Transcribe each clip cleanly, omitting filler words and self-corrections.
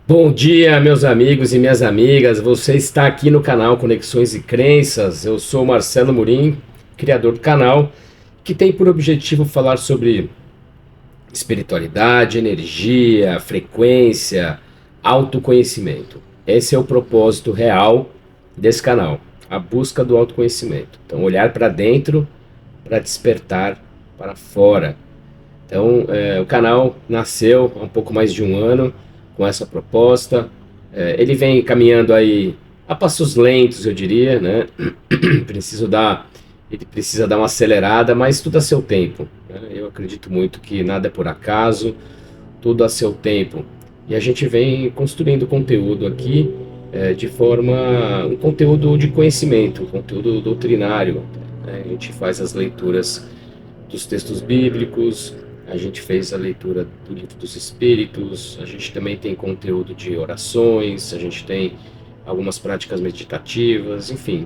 Bom dia, meus amigos e minhas amigas. Você está aqui no canal Conexões e Crenças. Eu sou Marcelo Murim, criador do canal, que tem por objetivo falar sobre espiritualidade, energia, frequência, autoconhecimento. Esse é o propósito real desse canal, a busca do autoconhecimento. Então, olhar para dentro para despertar para fora. Então, o canal nasceu há um pouco mais de um ano com essa proposta. Ele vem caminhando aí a passos lentos, eu diria, né? Preciso dar, ele precisa dar uma acelerada, mas tudo a seu tempo, né? Eu acredito muito que nada é por acaso, tudo a seu tempo. E a gente vem construindo conteúdo aqui de forma, um conteúdo de conhecimento, um conteúdo doutrinário, né? A gente faz as leituras dos textos bíblicos, a gente fez a leitura do Livro dos Espíritos, a gente também tem conteúdo de orações, a gente tem algumas práticas meditativas, enfim.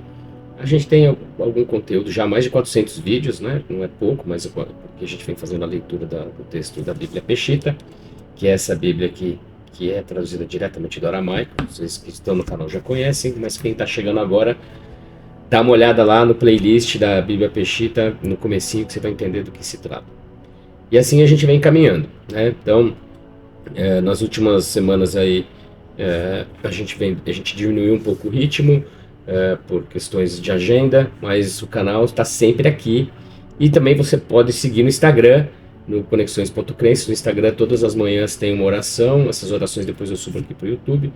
A gente tem algum conteúdo, já mais de 400 vídeos, né? Não é pouco, mas porque a gente vem fazendo a leitura do texto da Bíblia Peshita, que é essa Bíblia que é traduzida diretamente do aramaico. Vocês que estão no canal já conhecem, mas quem está chegando agora, dá uma olhada lá no playlist da Bíblia Peshita, no comecinho, que você vai entender do que se trata. E assim a gente vem caminhando, né? Então, nas últimas semanas aí, a gente diminuiu um pouco o ritmo, por questões de agenda, mas o canal está sempre aqui. E também você pode seguir no Instagram, no conexões.crenças. No Instagram, todas as manhãs tem uma oração, essas orações depois eu subo aqui para o YouTube.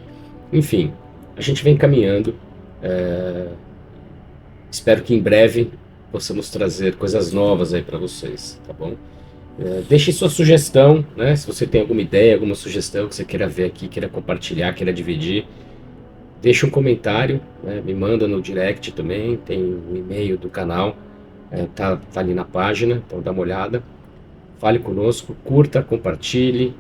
Enfim, a gente vem caminhando. Espero que em breve possamos trazer coisas novas aí para vocês, tá bom? Deixe sua sugestão, né? Se você tem alguma ideia, alguma sugestão que você queira ver aqui, queira compartilhar, queira dividir, deixe um comentário, né? Me manda no direct também, tem o e-mail do canal, tá ali na página, então dá uma olhada. Fale conosco, curta, compartilhe,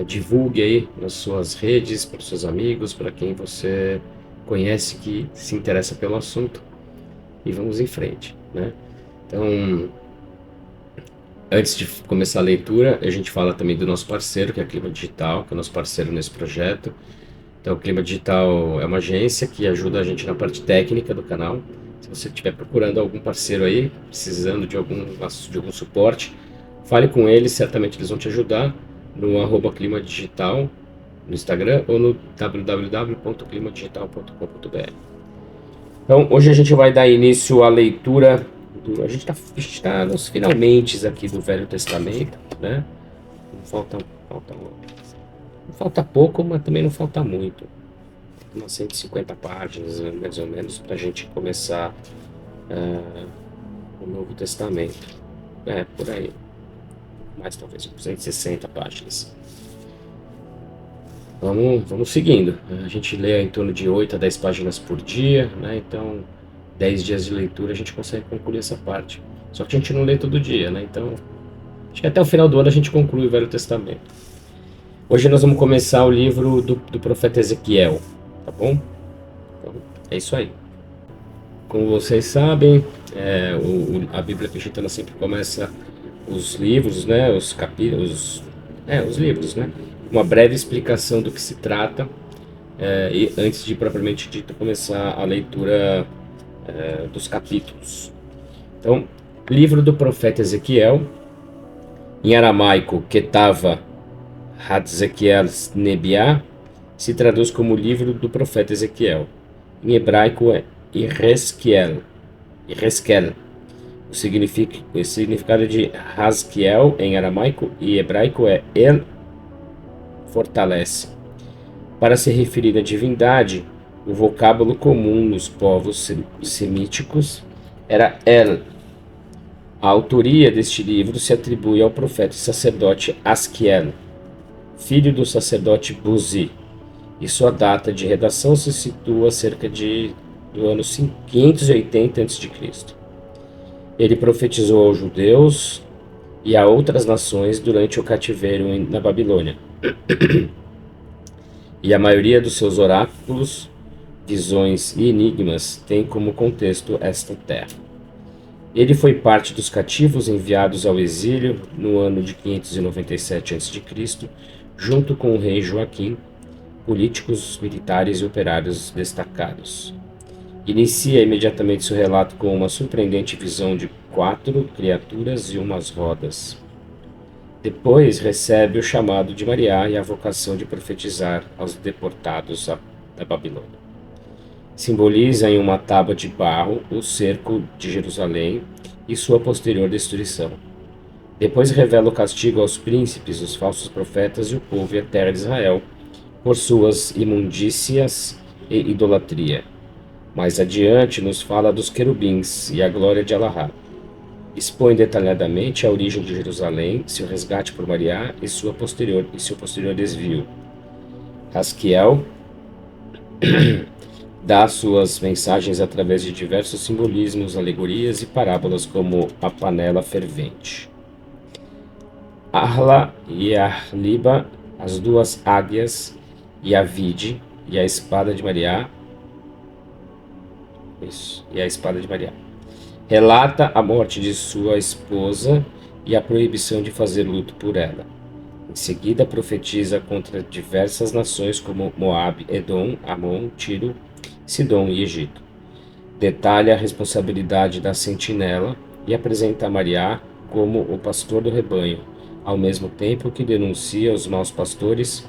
divulgue aí nas suas redes, para os seus amigos, para quem você conhece que se interessa pelo assunto, e vamos em frente, né? Então, antes de começar a leitura, a gente fala também do nosso parceiro, que é a Clima Digital, que é o nosso parceiro nesse projeto. Então, o Clima Digital é uma agência que ajuda a gente na parte técnica do canal. Se você estiver procurando algum parceiro aí, precisando de algum suporte, fale com eles, certamente eles vão te ajudar no @Clima Digital no Instagram ou no www.climadigital.com.br. Então, hoje a gente vai dar início à leitura. A gente está nos finalmente aqui do Velho Testamento, né? Não falta pouco, mas também não falta muito. Umas 150 páginas, mais ou menos, para a gente começar o Novo Testamento. Por aí. Mais talvez 260 páginas. Vamos seguindo. A gente lê em torno de 8 a 10 páginas por dia, né? Então, 10 dias de leitura a gente consegue concluir essa parte. Só que a gente não lê todo dia, né? Então, acho que até o final do ano a gente conclui o Velho Testamento. Hoje nós vamos começar o livro do profeta Ezequiel, tá bom? Então, é isso aí. Como vocês sabem, a Bíblia Peshita sempre começa os livros, né? Os capítulos, os livros, né? Uma breve explicação do que se trata, e antes de propriamente dito começar a leitura dos capítulos. Então, livro do profeta Ezequiel, em aramaico, Ketava Hatzekiel Nebiá, se traduz como livro do profeta Ezequiel. Em hebraico é Iresquiel. O significado de Hazkiel em aramaico e hebraico é El fortalece. Para se referir à divindade, o vocábulo comum nos povos semíticos era El. A autoria deste livro se atribui ao profeta e sacerdote Asquiel, filho do sacerdote Buzi, e sua data de redação se situa cerca do ano 580 a.C. Ele profetizou aos judeus e a outras nações durante o cativeiro na Babilônia. E a maioria dos seus oráculos, visões e enigmas tem como contexto esta terra. Ele foi parte dos cativos enviados ao exílio no ano de 597 a.C., junto com o rei Joaquim, políticos, militares e operários destacados. Inicia imediatamente seu relato com uma surpreendente visão de 4 criaturas e umas rodas. Depois recebe o chamado de Maria e a vocação de profetizar aos deportados da Babilônia. Simboliza em uma tábua de barro o cerco de Jerusalém e sua posterior destruição. Depois revela o castigo aos príncipes, os falsos profetas e o povo e a terra de Israel por suas imundícias e idolatria. Mais adiante nos fala dos querubins e a glória de Alahá. Expõe detalhadamente a origem de Jerusalém, seu resgate por Maria e seu posterior desvio. Haskiel dá suas mensagens através de diversos simbolismos, alegorias e parábolas, como a panela fervente. Arla e Arliba, as duas águias, e a vide e a espada de Maria. Isso, e a espada de Maria. Relata a morte de sua esposa e a proibição de fazer luto por ela. Em seguida, profetiza contra diversas nações como Moabe, Edom, Amon, Tiro, Sidom e Egito. Detalha a responsabilidade da sentinela e apresenta a Maria como o pastor do rebanho, ao mesmo tempo que denuncia os maus pastores,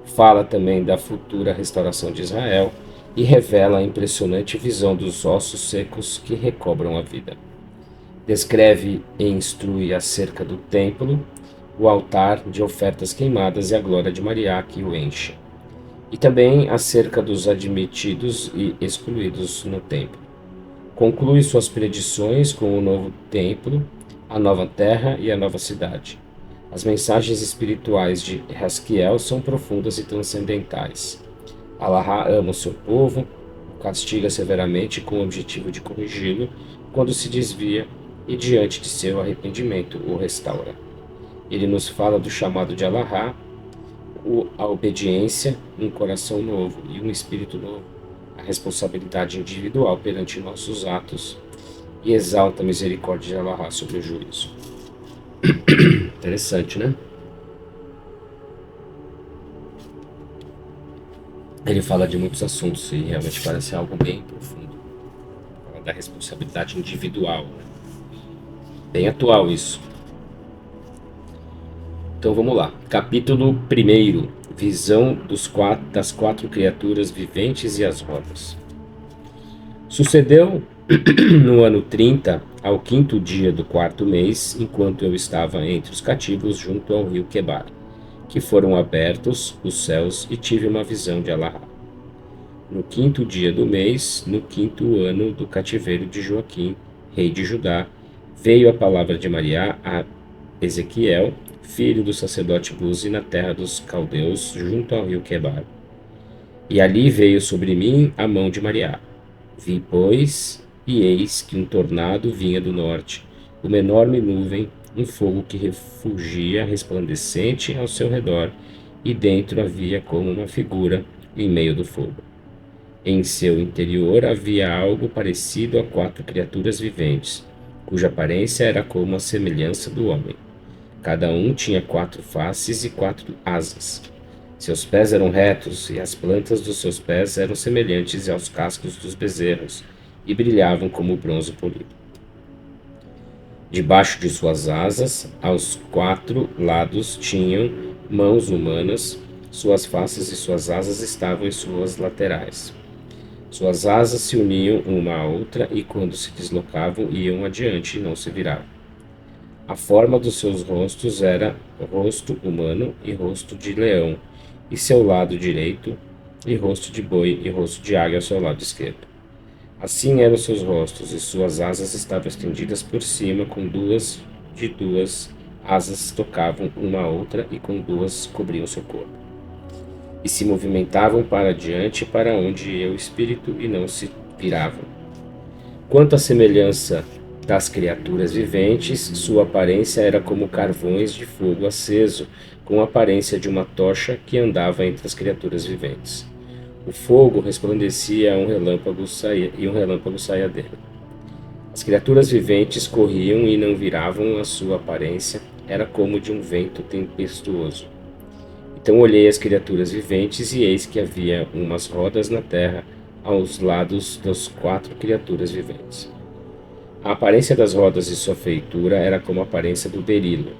fala também da futura restauração de Israel e revela a impressionante visão dos ossos secos que recobram a vida. Descreve e instrui acerca do templo, o altar de ofertas queimadas e a glória de Maria que o enche. E também acerca dos admitidos e excluídos no templo. Conclui suas predições com o novo templo, a nova terra e a nova cidade. As mensagens espirituais de Haskiel são profundas e transcendentais. Alahá ama o seu povo, o castiga severamente com o objetivo de corrigi-lo quando se desvia e, diante de seu arrependimento, o restaura. Ele nos fala do chamado de Alahá, a obediência, um coração novo e um espírito novo, a responsabilidade individual perante nossos atos e exalta a misericórdia de Alahá sobre o juízo. Interessante, né? Ele fala de muitos assuntos e realmente parece algo bem profundo. Fala da responsabilidade individual, né? Bem atual isso. Então vamos lá. Capítulo 1. Visão das 4 criaturas viventes e as rodas. Sucedeu no ano 30, ao 5º dia do 4º mês, enquanto eu estava entre os cativos junto ao rio Quebar, que foram abertos os céus e tive uma visão de Alahá. No 5º dia do mês, no 5º ano do cativeiro de Joaquim, rei de Judá, veio a palavra de Maria a Ezequiel, filho do sacerdote Buzi, na terra dos caldeus, junto ao rio Quebar. E ali veio sobre mim a mão de Maria. Vi, pois, e eis que um tornado vinha do norte, uma enorme nuvem, um fogo que refugia resplandecente ao seu redor, e dentro havia como uma figura em meio do fogo. Em seu interior havia algo parecido a 4 criaturas viventes, cuja aparência era como a semelhança do homem. Cada um tinha 4 faces e 4 asas. Seus pés eram retos, e as plantas dos seus pés eram semelhantes aos cascos dos bezerros, e brilhavam como bronze polido. Debaixo de suas asas, aos 4 lados, tinham mãos humanas, suas faces e suas asas estavam em suas laterais. Suas asas se uniam uma à outra e, quando se deslocavam, iam adiante e não se viravam. A forma dos seus rostos era rosto humano e rosto de leão, e seu lado direito, e rosto de boi e rosto de águia ao seu lado esquerdo. Assim eram seus rostos, e suas asas estavam estendidas por cima, com duas asas tocavam uma a outra, e com 2 cobriam seu corpo. E se movimentavam para diante, para onde ia o espírito, e não se viravam. Quanto à semelhança das criaturas viventes, sua aparência era como carvões de fogo aceso, com a aparência de uma tocha que andava entre as criaturas viventes. O fogo resplandecia e um relâmpago saía dele. As criaturas viventes corriam e não viravam, a sua aparência era como de um vento tempestuoso. E Então olhei as criaturas viventes, e eis que havia umas rodas na terra aos lados das 4 criaturas viventes. A aparência das rodas e sua feitura era como a aparência do berilo.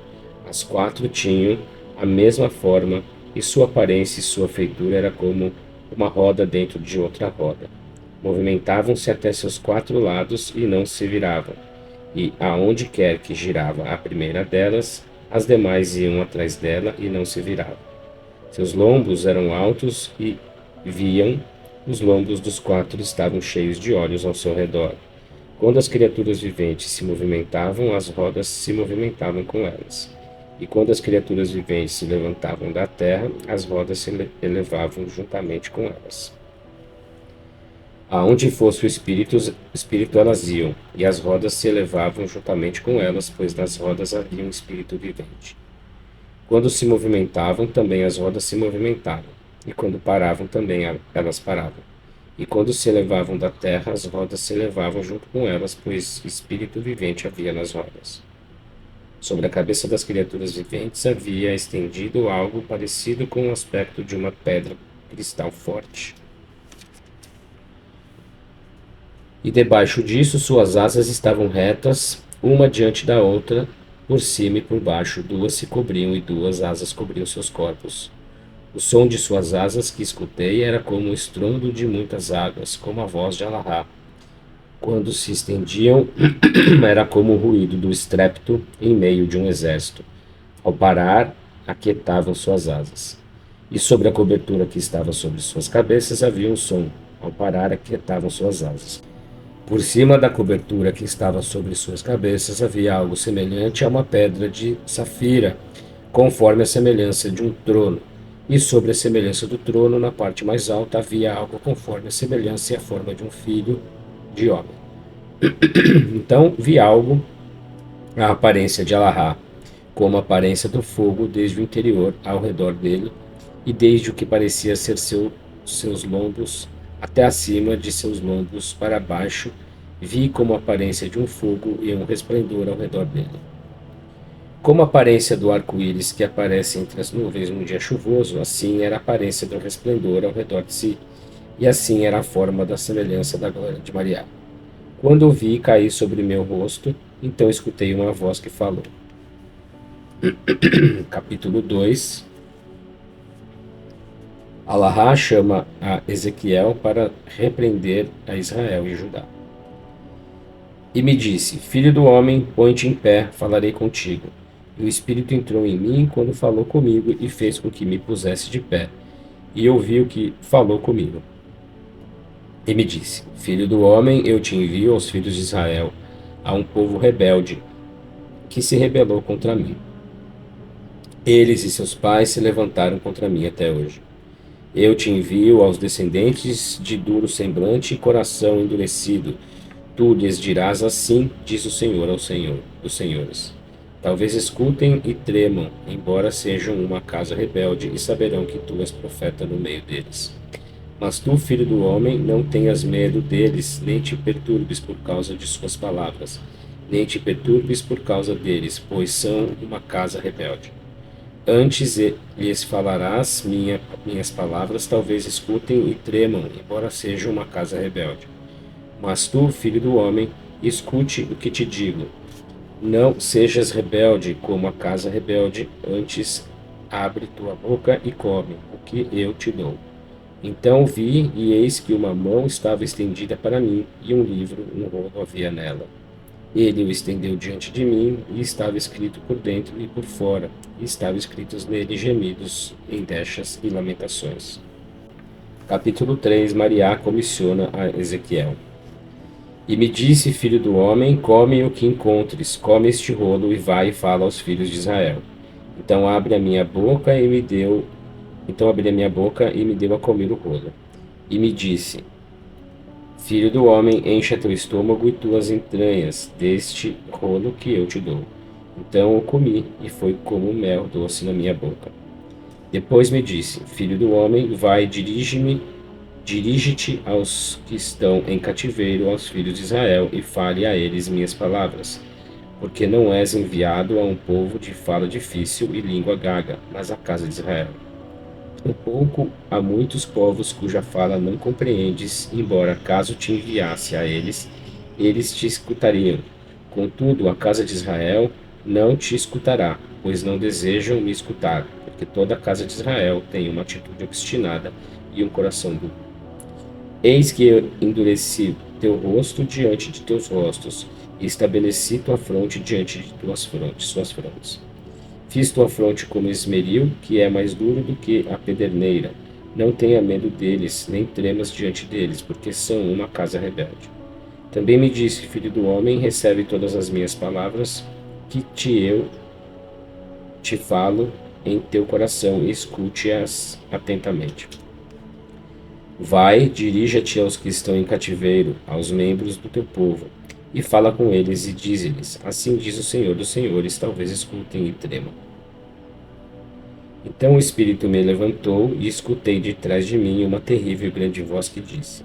As 4 tinham a mesma forma, e sua aparência e sua feitura era como uma roda dentro de outra roda. Movimentavam-se até seus 4 lados e não se viravam, e aonde quer que girava a primeira delas, as demais iam atrás dela e não se viravam. Seus lombos eram altos e viam, os lombos dos 4 estavam cheios de olhos ao seu redor. Quando as criaturas viventes se movimentavam, as rodas se movimentavam com elas. E quando as criaturas viventes se levantavam da terra, as rodas se elevavam juntamente com elas. Aonde fosse o espírito elas iam, e as rodas se elevavam juntamente com elas, pois nas rodas havia um espírito vivente. Quando se movimentavam, também as rodas se movimentavam, e quando paravam, também elas paravam. E quando se elevavam da terra, as rodas se elevavam junto com elas, pois espírito vivente havia nas rodas. Sobre a cabeça das criaturas viventes havia estendido algo parecido com o aspecto de uma pedra cristal forte. E debaixo disso suas asas estavam retas, uma diante da outra, por cima e por baixo, 2 se cobriam e 2 asas cobriam seus corpos. O som de suas asas que escutei era como o estrondo de muitas águas, como a voz de Alahá. Quando se estendiam, era como o ruído do estrépito em meio de um exército. Ao parar, aquietavam suas asas. E sobre a cobertura que estava sobre suas cabeças havia um som. Ao parar, aquietavam suas asas. Por cima da cobertura que estava sobre suas cabeças havia algo semelhante a uma pedra de safira, conforme a semelhança de um trono. E sobre a semelhança do trono, na parte mais alta, havia algo conforme a semelhança e a forma de um filho de homem. Então vi algo, a aparência de Alahá, como a aparência do fogo desde o interior ao redor dele, e desde o que parecia ser seus lombos até acima de seus lombos para baixo, vi como a aparência de um fogo e um resplendor ao redor dele. Como a aparência do arco-íris que aparece entre as nuvens num dia chuvoso, assim era a aparência do resplendor ao redor de si, e assim era a forma da semelhança da glória de Maria. Quando o vi cair sobre meu rosto, então escutei uma voz que falou. Capítulo 2. Alahá chama a Ezequiel para repreender a Israel e Judá. E me disse, filho do homem, põe-te em pé, falarei contigo. E o Espírito entrou em mim quando falou comigo e fez com que me pusesse de pé. E ouvi o que falou comigo. E me disse, filho do homem, eu te envio aos filhos de Israel, a um povo rebelde, que se rebelou contra mim. Eles e seus pais se levantaram contra mim até hoje. Eu te envio aos descendentes de duro semblante e coração endurecido. Tu lhes dirás assim, diz o Senhor ao Senhor dos senhores. Talvez escutem e tremam, embora sejam uma casa rebelde, e saberão que tu és profeta no meio deles. Mas tu, filho do homem, não tenhas medo deles, nem te perturbes por causa de suas palavras, nem te perturbes por causa deles, pois são uma casa rebelde. Antes lhes falarás minhas palavras, talvez escutem e tremam, embora sejam uma casa rebelde. Mas tu, filho do homem, escute o que te digo. Não sejas rebelde como a casa rebelde, antes abre tua boca e come o que eu te dou. Então vi, e eis que uma mão estava estendida para mim, e um livro, um rolo havia nela. Ele o estendeu diante de mim, e estava escrito por dentro e por fora, e estavam escritos nele gemidos, endechas e lamentações. Capítulo 3. Mariá comissiona a Ezequiel. E me disse, filho do homem, come o que encontres, come este rolo e vai e fala aos filhos de Israel. Então abri a minha boca e me deu a comer o rolo. E me disse, filho do homem, encha teu estômago e tuas entranhas deste rolo que eu te dou. Então o comi, e foi como mel doce na minha boca. Depois me disse, filho do homem, vai, dirige-te aos que estão em cativeiro, aos filhos de Israel, e fale a eles minhas palavras. Porque não és enviado a um povo de fala difícil e língua gaga, mas à casa de Israel. Um pouco a muitos povos cuja fala não compreendes, embora caso te enviasse a eles, eles te escutariam. Contudo, a casa de Israel não te escutará, pois não desejam me escutar, porque toda a casa de Israel tem uma atitude obstinada e um coração duro. Eis que eu endureci teu rosto diante de teus rostos, e estabeleci tua fronte diante de suas frontes. Fiz tua fronte como esmeril, que é mais duro do que a pederneira. Não tenha medo deles, nem tremas diante deles, porque são uma casa rebelde. Também me disse, filho do homem, recebe todas as minhas palavras, que eu te falo em teu coração, e escute-as atentamente. Vai, dirija-te aos que estão em cativeiro, aos membros do teu povo, e fala com eles e dize-lhes, assim diz o Senhor dos Senhores, talvez escutem e tremam. Então o Espírito me levantou e escutei de trás de mim uma terrível e grande voz que disse,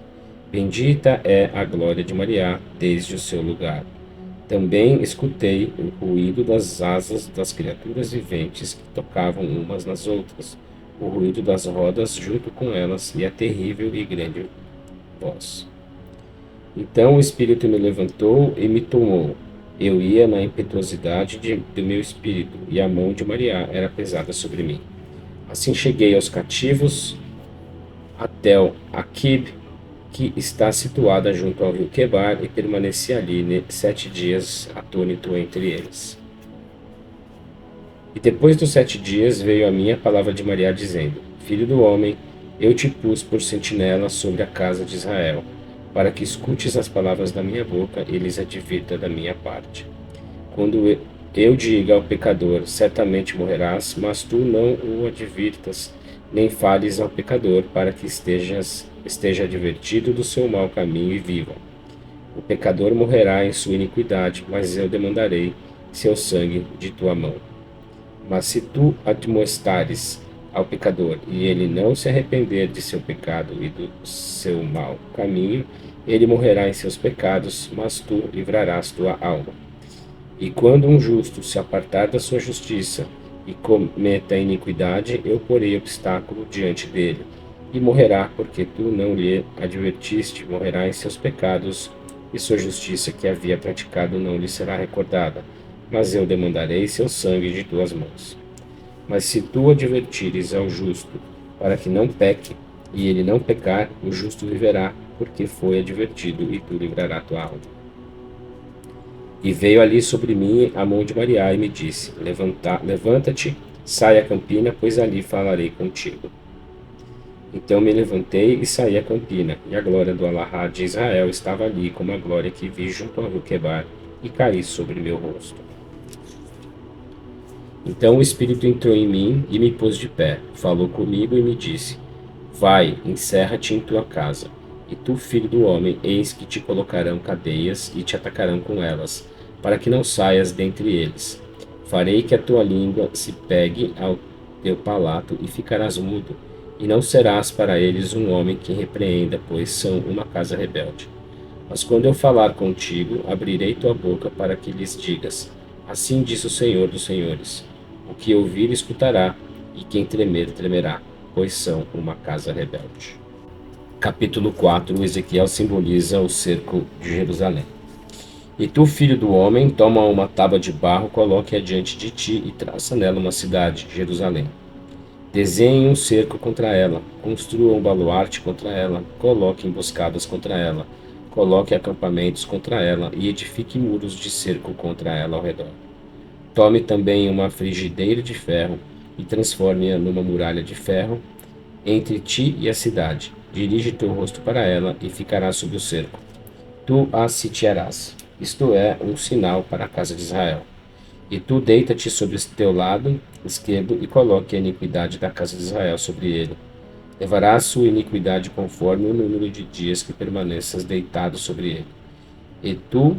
Bendita é a glória de Maria desde o seu lugar. Também escutei o ruído das asas das criaturas viventes que tocavam umas nas outras, o ruído das rodas junto com elas e a terrível e grande voz. Então o Espírito me levantou e me tomou. Eu ia na impetuosidade do meu espírito, e a mão de Maria era pesada sobre mim. Assim cheguei aos cativos, até o Aquib, que está situada junto ao rio Quebar, e permaneci ali 7 dias, atônito entre eles. E depois dos 7 dias veio a mim a palavra de Maria, dizendo, Filho do homem, eu te pus por sentinela sobre a casa de Israel, para que escutes as palavras da minha boca e lhes advirta da minha parte. Quando eu diga ao pecador, certamente morrerás, mas tu não o advirtas, nem fales ao pecador, para que esteja advertido do seu mau caminho e viva. O pecador morrerá em sua iniquidade, mas eu demandarei seu sangue de tua mão. Mas se tu admoestares ao pecador, e ele não se arrepender de seu pecado e do seu mau caminho, ele morrerá em seus pecados, mas tu livrarás tua alma. E quando um justo se apartar da sua justiça e cometa iniquidade, eu porei obstáculo diante dele, e morrerá, porque tu não lhe advertiste, morrerá em seus pecados, e sua justiça que havia praticado não lhe será recordada, mas eu demandarei seu sangue de tuas mãos. Mas se tu advertires ao justo, para que não peque, e ele não pecar, o justo viverá, porque foi advertido, e tu livrarás tua alma. E veio ali sobre mim a mão de Maria, e me disse, levanta-te, sai à campina, pois ali falarei contigo. Então me levantei e saí à campina, e a glória do Alahá de Israel estava ali, como a glória que vi junto ao rio Quebar, e caí sobre meu rosto. Então o Espírito entrou em mim e me pôs de pé, falou comigo e me disse, vai, encerra-te em tua casa, e tu, filho do homem, eis que te colocarão cadeias e te atacarão com elas, para que não saias dentre eles. Farei que a tua língua se pegue ao teu palato e ficarás mudo, e não serás para eles um homem que repreenda, pois são uma casa rebelde. Mas quando eu falar contigo, abrirei tua boca para que lhes digas, assim diz o Senhor dos Senhores, o que ouvir escutará, e quem tremer, tremerá, pois são uma casa rebelde. Capítulo 4, Ezequiel simboliza o cerco de Jerusalém. E tu, filho do homem, toma uma tábua de barro, coloque-a diante de ti e traça nela uma cidade, Jerusalém. Desenhe um cerco contra ela, construa um baluarte contra ela, coloque emboscadas contra ela, coloque acampamentos contra ela e edifique muros de cerco contra ela ao redor. Tome também uma frigideira de ferro e transforme-a numa muralha de ferro entre ti e a cidade. Dirige teu rosto para ela e ficará sob o cerco. Tu a sitiarás, isto é, um sinal para a casa de Israel. E tu deita-te sobre o teu lado esquerdo e coloque a iniquidade da casa de Israel sobre ele. Levarás sua iniquidade conforme o número de dias que permaneças deitado sobre ele. E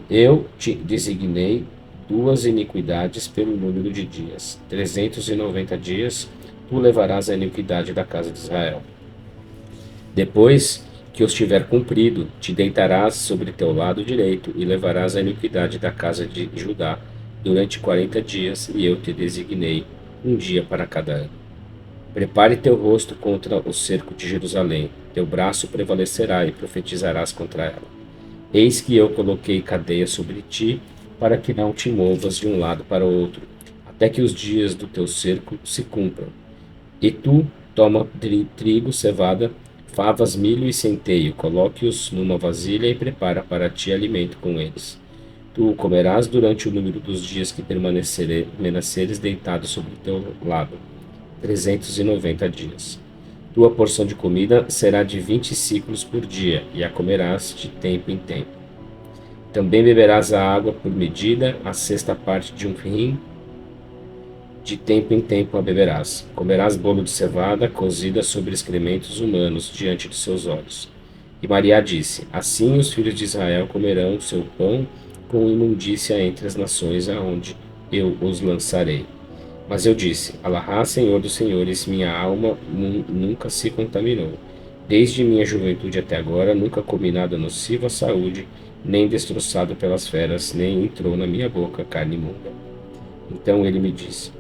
eu te designei 2 iniquidades pelo número de dias. 390 dias, tu levarás a iniquidade da casa de Israel. Depois que os tiver cumprido, te deitarás sobre teu lado direito e levarás a iniquidade da casa de Judá durante 40 dias, e eu te designei um dia para cada ano. Prepare teu rosto contra o cerco de Jerusalém, teu braço prevalecerá e profetizarás contra ela. Eis que eu coloquei cadeia sobre ti, para que não te movas de um lado para o outro, até que os dias do teu cerco se cumpram. E tu toma trigo, cevada, favas, milho e centeio, coloque-os numa vasilha e prepara para ti alimento com eles. Tu o comerás durante o número dos dias que permaneceres deitado sobre o teu lado, 390 dias. Tua porção de comida será de 20 ciclos por dia, e a comerás de tempo em tempo. Também beberás a água por medida, a sexta parte de um rim, de tempo em tempo a beberás. Comerás bolo de cevada cozida sobre excrementos humanos diante de seus olhos. E Maria disse: Assim os filhos de Israel comerão o seu pão com imundícia entre as nações aonde eu os lançarei. Mas eu disse: Alahá, Senhor dos senhores, minha alma nunca se contaminou. Desde minha juventude até agora, nunca comi nada nocivo à saúde, nem destroçado pelas feras, nem entrou na minha boca carne imunda. Então ele me disse: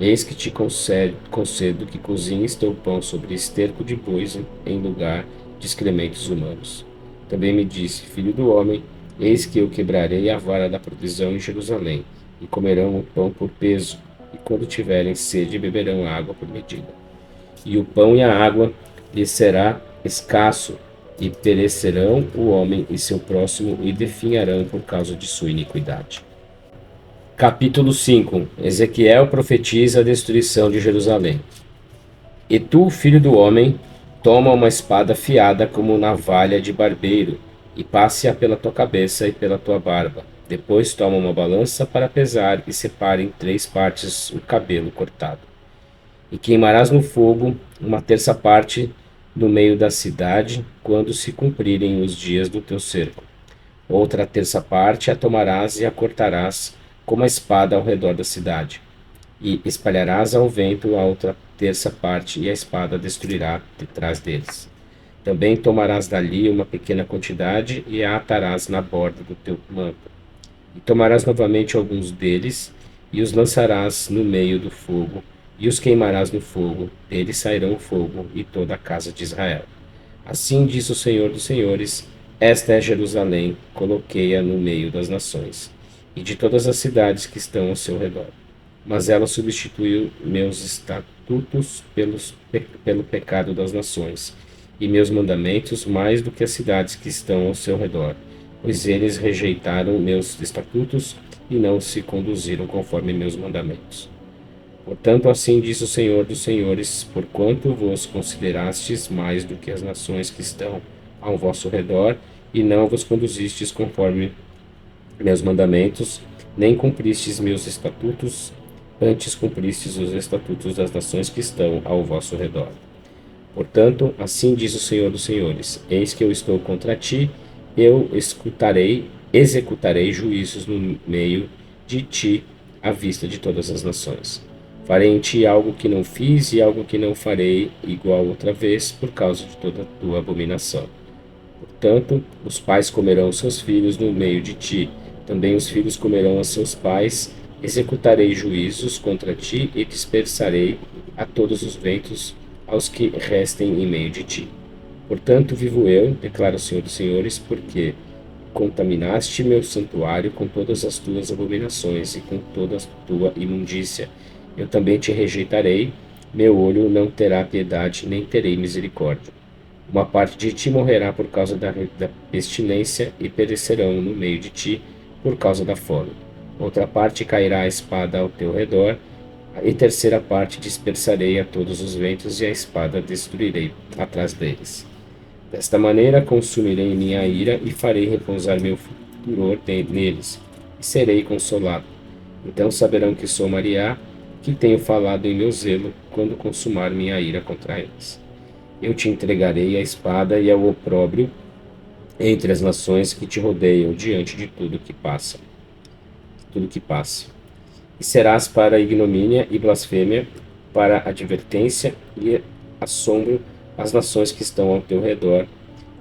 Eis que te concedo que cozinhes teu pão sobre esterco de bois em lugar de excrementos humanos. Também me disse: Filho do homem, eis que eu quebrarei a vara da provisão em Jerusalém, e comerão o pão por peso, e quando tiverem sede beberão água por medida. E o pão e a água lhes será escasso, e perecerão o homem e seu próximo, e definharão por causa de sua iniquidade. Capítulo 5. Ezequiel profetiza a destruição de Jerusalém. E tu, filho do homem, toma uma espada afiada como navalha de barbeiro, e passe-a pela tua cabeça e pela tua barba. Depois toma uma balança para pesar e separe em 3 partes o cabelo cortado. E queimarás no fogo uma terça parte no meio da cidade, quando se cumprirem os dias do teu cerco. Outra terça parte a tomarás e a cortarás como a espada ao redor da cidade. E espalharás ao vento a outra terça parte, e a espada destruirá detrás deles. Também tomarás dali uma pequena quantidade e a atarás na borda do teu manto. E tomarás novamente alguns deles e os lançarás no meio do fogo, e os queimarás no fogo. Deles sairão o fogo e toda a casa de Israel. Assim diz o Senhor dos Senhores: Esta é Jerusalém, coloquei-a no meio das nações, e de todas as cidades que estão ao seu redor. Mas ela substituiu meus estatutos pelo pecado das nações, e meus mandamentos mais do que as cidades que estão ao seu redor, pois eles rejeitaram meus estatutos e não se conduziram conforme meus mandamentos. Portanto, assim diz o Senhor dos Senhores: porquanto vos considerastes mais do que as nações que estão ao vosso redor, e não vos conduzistes conforme meus mandamentos, nem cumpristes meus estatutos, antes cumpristes os estatutos das nações que estão ao vosso redor. Portanto, assim diz o Senhor dos Senhores: eis que eu estou contra ti, eu executarei juízos no meio de ti, à vista de todas as nações. Farei em ti algo que não fiz e algo que não farei igual outra vez, por causa de toda a tua abominação. Portanto, os pais comerão seus filhos no meio de ti, também os filhos comerão a seus pais. Executarei juízos contra ti e dispersarei a todos os ventos aos que restem em meio de ti. Portanto, vivo eu, declara o Senhor dos Senhores, porque contaminaste meu santuário com todas as tuas abominações e com toda a tua imundícia. Eu também te rejeitarei, meu olho não terá piedade, nem terei misericórdia. Uma parte de ti morrerá por causa da pestilência, e perecerão no meio de ti por causa da fome. Outra parte cairá a espada ao teu redor, e terceira parte dispersarei a todos os ventos, e a espada destruirei atrás deles. Desta maneira consumirei minha ira, e farei repousar meu furor neles, e serei consolado. Então saberão que sou Maria, que tenho falado em meu zelo, quando consumar minha ira contra eles. Eu te entregarei à espada e ao opróbrio entre as nações que te rodeiam, diante de tudo que passa. E serás para ignomínia e blasfêmia, para advertência e assombro às nações que estão ao teu redor,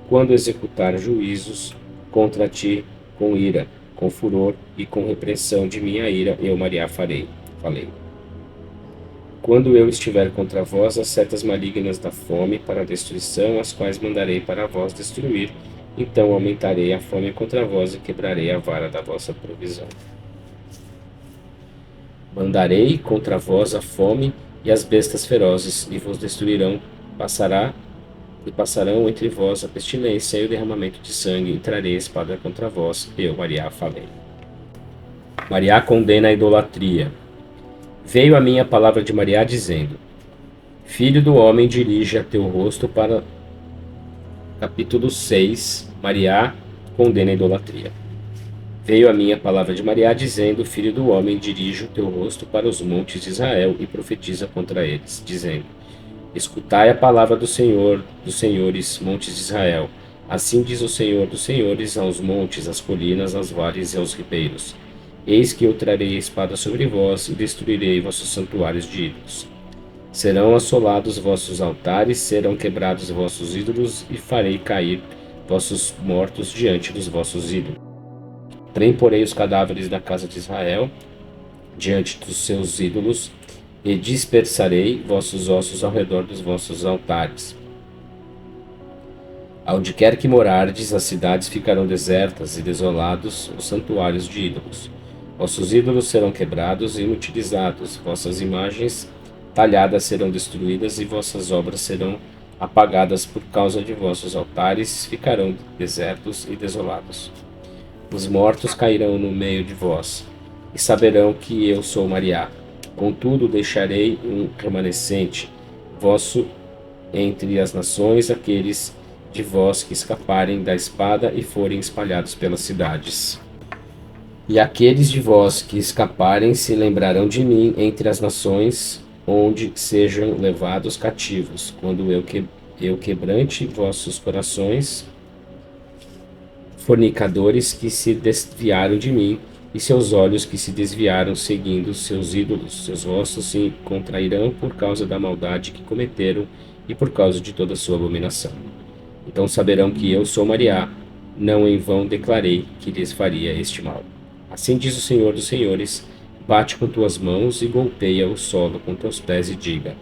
quando executar juízos contra ti com ira, com furor e com repressão de minha ira, eu, Maria, falei. quando eu estiver contra vós as setas malignas da fome para a destruição, as quais mandarei para vós destruir, então aumentarei a fome contra vós e quebrarei a vara da vossa provisão. Mandarei contra vós a fome e as bestas ferozes, e vos destruirão. Passarão entre vós a pestilência e o derramamento de sangue, e trarei a espada contra vós. Eu, Mariá, falei. Mariá condena a idolatria. Veio a mim a palavra de Mariá, dizendo: Filho do homem, dirige a teu rosto para... Capítulo 6. Mariá condena a idolatria. Veio a mim a palavra de Mariá, dizendo: Filho do homem, dirige o teu rosto para os montes de Israel e profetiza contra eles, dizendo: Escutai a palavra do Senhor, dos senhores, montes de Israel. Assim diz o Senhor dos senhores aos montes, às colinas, aos vales e aos ribeiros: Eis que eu trarei a espada sobre vós e destruirei vossos santuários de ídolos. Serão assolados vossos altares, serão quebrados vossos ídolos, e farei cair vossos mortos diante dos vossos ídolos. Porei os cadáveres da casa de Israel diante dos seus ídolos, e dispersarei vossos ossos ao redor dos vossos altares. Aonde quer que morardes, as cidades ficarão desertas e desolados os santuários de ídolos. Vossos ídolos serão quebrados e inutilizados, vossas imagens talhadas serão destruídas e vossas obras serão apagadas por causa de vossos altares, ficarão desertos e desolados. Os mortos cairão no meio de vós, e saberão que eu sou Mariá. Contudo, deixarei um remanescente vosso entre as nações, aqueles de vós que escaparem da espada e forem espalhados pelas cidades. E aqueles de vós que escaparem se lembrarão de mim entre as nações, onde sejam levados cativos, quando eu quebrante vossos corações, fornicadores que se desviaram de mim, e seus olhos que se desviaram seguindo seus ídolos. Seus rostos se contrairão por causa da maldade que cometeram e por causa de toda sua abominação. Então saberão que eu sou Mariá, não em vão declarei que lhes faria este mal. Assim diz o Senhor dos senhores: bate com tuas mãos e golpeia o solo com teus pés e diga: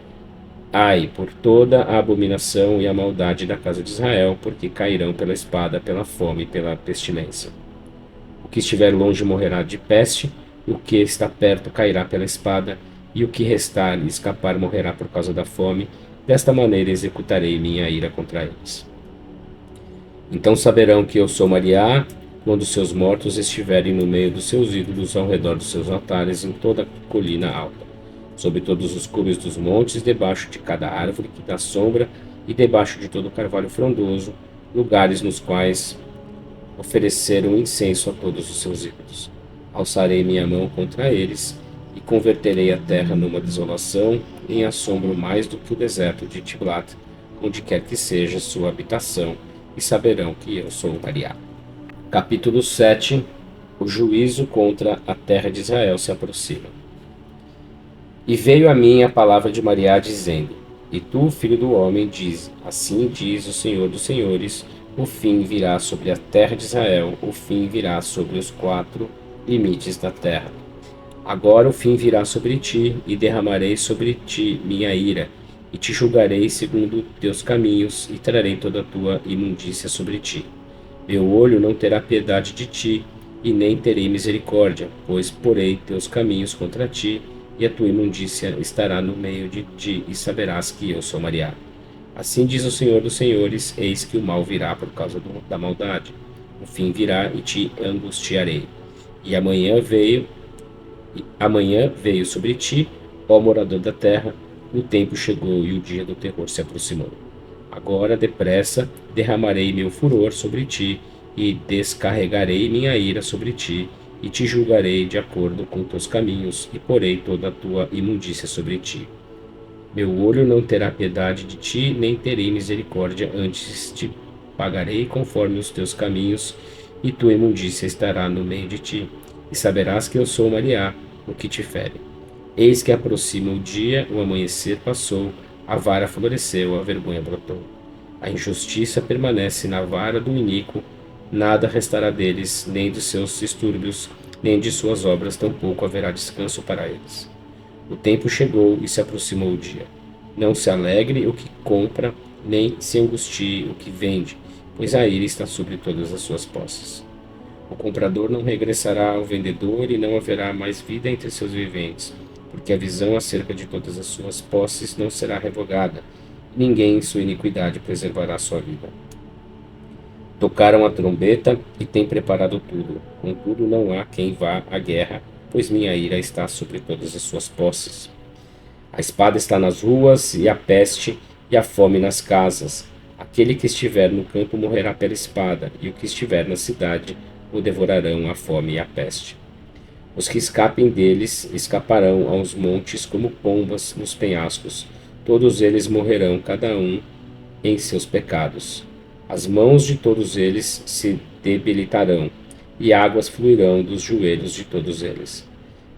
ai, por toda a abominação e a maldade da casa de Israel, porque cairão pela espada, pela fome e pela pestilência. O que estiver longe morrerá de peste, o que está perto cairá pela espada, e o que restar e escapar morrerá por causa da fome. Desta maneira executarei minha ira contra eles. Então saberão que eu sou Mariá, quando seus mortos estiverem no meio dos seus ídolos, ao redor dos seus altares, em toda a colina alta, sobre todos os cumes dos montes, debaixo de cada árvore que dá sombra, e debaixo de todo o carvalho frondoso, lugares nos quais ofereceram incenso a todos os seus ídolos. Alçarei minha mão contra eles, e converterei a terra numa desolação, em assombro mais do que o deserto de Tiblat, onde quer que seja sua habitação, e saberão que eu sou Mariá. Capítulo 7. O juízo contra a terra de Israel se aproxima. E veio a mim a palavra de Mariá, dizendo: E tu, filho do homem, dize: assim diz o Senhor dos senhores: o fim virá sobre a terra de Israel, o fim virá sobre os 4 limites da terra. Agora o fim virá sobre ti, e derramarei sobre ti minha ira, e te julgarei segundo teus caminhos, e trarei toda a tua imundícia sobre ti. Meu olho não terá piedade de ti, e nem terei misericórdia, pois porei teus caminhos contra ti, e a tua imundícia estará no meio de ti, e saberás que eu sou Mariá. Assim diz o Senhor dos senhores: eis que o mal virá por causa da maldade. O fim virá e te angustiarei. E amanhã veio sobre ti, ó morador da terra, o tempo chegou e o dia do terror se aproximou. Agora, depressa, derramarei meu furor sobre ti, e descarregarei minha ira sobre ti, e te julgarei de acordo com teus caminhos, e porei toda a tua imundícia sobre ti. Meu olho não terá piedade de ti, nem terei misericórdia, antes te pagarei conforme os teus caminhos, e tua imundícia estará no meio de ti, e saberás que eu sou Mariá, o que te fere. Eis que aproxima o dia, o amanhecer passou, a vara floresceu, a vergonha brotou. A injustiça permanece na vara do iníquo, nada restará deles, nem dos seus distúrbios, nem de suas obras, tampouco haverá descanso para eles. O tempo chegou e se aproximou o dia. Não se alegre o que compra, nem se angustie o que vende, pois a ira está sobre todas as suas posses. O comprador não regressará ao vendedor e não haverá mais vida entre seus viventes, porque a visão acerca de todas as suas posses não será revogada. Ninguém em sua iniquidade preservará sua vida. Tocaram a trombeta e têm preparado tudo. Contudo, não há quem vá à guerra, pois minha ira está sobre todas as suas posses. A espada está nas ruas, e a peste e a fome nas casas. Aquele que estiver no campo morrerá pela espada, e o que estiver na cidade o devorarão a fome e a peste. Os que escapem deles escaparão aos montes como pombas nos penhascos. Todos eles morrerão, cada um em seus pecados. As mãos de todos eles se debilitarão, e águas fluirão dos joelhos de todos eles.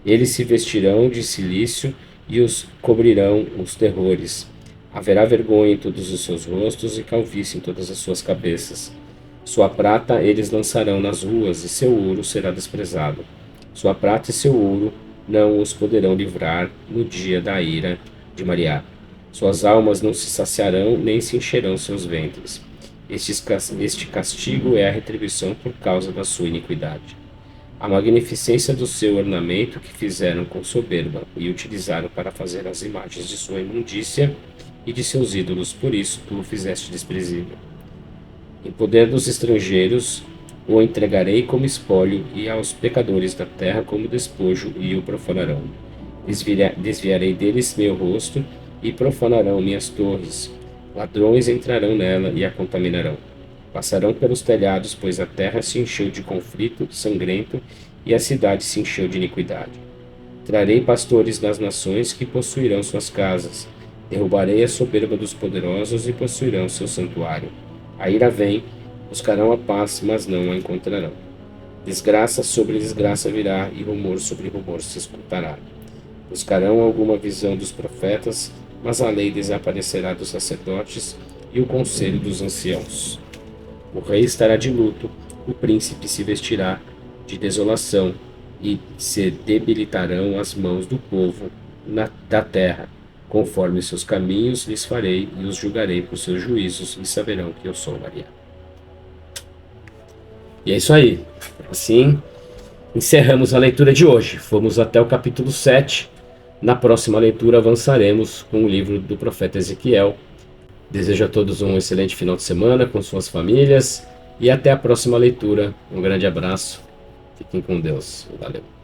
Eles se vestirão de cilício e os cobrirão os terrores. Haverá vergonha em todos os seus rostos e calvície em todas as suas cabeças. Sua prata eles lançarão nas ruas, e seu ouro será desprezado. Sua prata e seu ouro não os poderão livrar no dia da ira de Mariá. Suas almas não se saciarão, nem se encherão seus ventres. Este castigo é a retribuição por causa da sua iniquidade. A magnificência do seu ornamento que fizeram com soberba e utilizaram para fazer as imagens de sua imundícia e de seus ídolos, por isso tu o fizeste desprezível. Em poder dos estrangeiros o entregarei como espólio, e aos pecadores da terra como despojo, e o profanarão. Desviarei deles meu rosto, e profanarão minhas torres. Ladrões entrarão nela e a contaminarão. Passarão pelos telhados, pois a terra se encheu de conflito sangrento, e a cidade se encheu de iniquidade. Trarei pastores das nações que possuirão suas casas. Derrubarei a soberba dos poderosos e possuirão seu santuário. A ira vem, buscarão a paz, mas não a encontrarão. Desgraça sobre desgraça virá, e rumor sobre rumor se escutará. Buscarão alguma visão dos profetas, mas a lei desaparecerá dos sacerdotes e o conselho dos anciãos. O rei estará de luto, o príncipe se vestirá de desolação, e se debilitarão as mãos do povo da terra. Conforme seus caminhos lhes farei, e os julgarei por seus juízos, e saberão que eu sou Maria. E é isso aí. Assim, encerramos a leitura de hoje. Fomos até o capítulo 7. Na próxima leitura avançaremos com o livro do profeta Ezequiel. Desejo a todos um excelente final de semana com suas famílias e até a próxima leitura. Um grande abraço. Fiquem com Deus. Valeu.